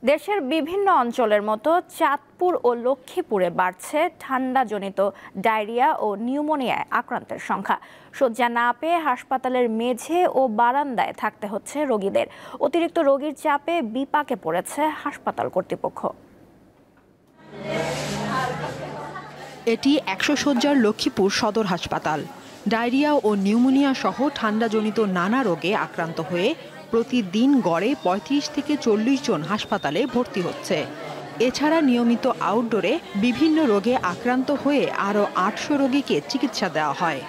দেশের বিভিন্ন অঞ্চলের মতো চাঁদপুর ও লক্ষ্মীপুরে বাড়ছে ঠান্ডাজনিত ডায়রিয়া ও নিউমোনিয়ায় আক্রান্তের সংখ্যা। শয্যা না পেয়ে হাসপাতালের মেঝে ও বারান্দায় থাকতে হচ্ছে রোগীদের। অতিরিক্ত রোগীর চাপে বিপাকে পড়েছে হাসপাতাল কর্তৃপক্ষ। এটি ১০০ শয্যার লক্ষ্মীপুর সদর হাসপাতাল। ডায়রিয়া ও নিউমোনিয়া সহ ঠান্ডাজনিত নানা রোগে আক্রান্ত হয়ে প্রতিদিন গড়ে ৩৫ থেকে ৪০ জন হাসপাতালে ভর্তি হচ্ছে। এছাড়া নিয়মিত আউটডোরে বিভিন্ন রোগে আক্রান্ত হয়ে আরও ৮০০ রোগীকে চিকিৎসা দেওয়া হয়।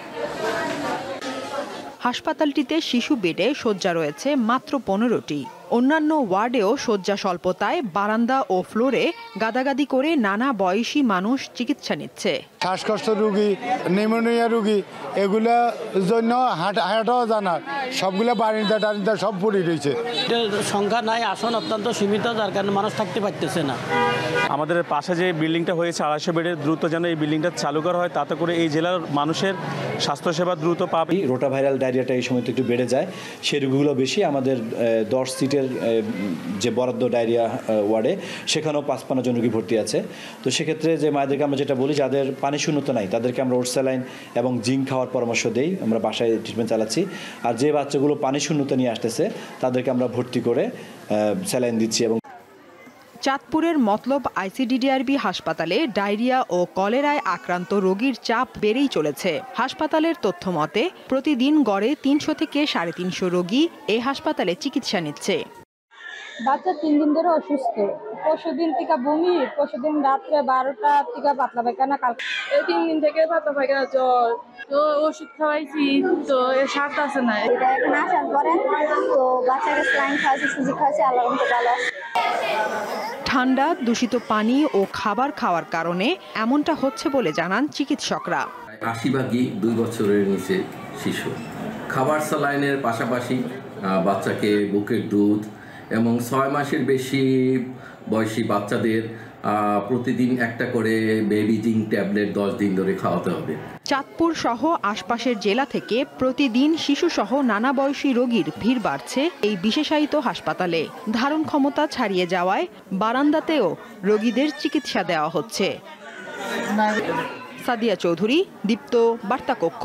হাসপাতালটিতে শিশু বেডে শয্যা রয়েছে মাত্র ১৫টি। অন্যান্য ওয়ার্ডেও শয্যা স্বল্পতায় বারান্দা ও ফ্লোরে গাদাগাদি করে নানা বয়সী মানুষ চিকিৎসা নিচ্ছে। শ্বাসকষ্ট রোগী, নিউমোনিয়া রোগী, এগুলোর জন্য হাঁটাও জানা সবগুলো বারিন্দা সব পড়ে রয়েছে। সংখ্যা নাই, আসন অত্যন্ত সীমিত, যার কারণে মানুষ থাকতে পারতেছে না। আমাদের পাশে যে বিল্ডিংটা হয়েছে ২৫০ বেডের, দ্রুত যেন এই বিল্ডিংটা চালু করা হয়, তাতে করে এই জেলার মানুষের স্বাস্থ্যসেবা দ্রুত পাবে। রোটা ভাইরাল ডায়রিয়াটা এই সময় একটু বেড়ে যায়, সেই রোগীগুলো বেশি। আমাদের 10 সিটের যে বরাদ্দ ডায়রিয়া ওয়ার্ডে, সেখানেও ৫৫ জন রোগী ভর্তি আছে। তো সেক্ষেত্রে যে মায়েদেরকে আমরা যেটা বলি, যাদের পানি শূন্যতা নাই তাদেরকে আমরা ওরস্যালাইন এবং জিঙ্ক খাওয়ার পরামর্শ দেই, আমরা বাসায় ট্রিটমেন্ট চালাচ্ছি। আর যে বাচ্চাগুলো পানি শূন্যতা নিয়ে আসতেছে তাদেরকে আমরা ভর্তি করে স্যালাইন দিচ্ছি। এবং চাঁদপুরের মতলব আইসিডিডিআরবি হাসপাতালে ডায়রিয়া ও কলেরায় আক্রান্ত রোগীর চাপ বেড়েই চলেছে। হাসপাতালের তথ্য মতে প্রতিদিন গড়ে ৩০০ থেকে ৩৫০ রোগী এই হাসপাতালে চিকিৎসা নিচ্ছে। বাচ্চা ৩ দিন ধরে অসুস্থ, পরশুদিন থেকে বমি, পরশুদিন রাত্রে ১২টা থেকে পাতলা পায়খানা, এই 3 দিন থেকে পাতলা পায়খানা, জ্বর। তো ওষুধ খাওয়াইছি, তো এর স্বাদ আছে না। এটা এখানে আসার পরে তো বাচ্চাকে স্লাইন খাওয়াইছি, সুজি খাওয়াইছি, আল্লাহর রহমতে ভালো আছে। ঠান্ডা, দূষিত পানি ও খাবার খাওয়ার কারণে এমনটা হচ্ছে বলে জানান চিকিৎসকরা। ৮০ ভাগই ২ বছরের নিচে শিশু। খাবার স্যালাইনের পাশাপাশি বাচ্চাকে বুকের দুধ এবং ৬ মাসের বেশি বয়সী বাচ্চাদের প্রতিদিন একটা করে বেবি জিঙ্ক ট্যাবলেট ১০ দিন ধরে খাওয়াতে হবে। চাঁদপুর সহ আশপাশের জেলা থেকে প্রতিদিন শিশুসহ নানা বয়সী রোগীর ভিড় বাড়ছে এই বিশেষায়িত হাসপাতালে। ধারণ ক্ষমতা ছাড়িয়ে যাওয়ায় বারান্দাতেও রোগীদের চিকিৎসা দেওয়া হচ্ছে। সাদিয়া চৌধুরী, দীপ্ত, বার্তা কক্ষ।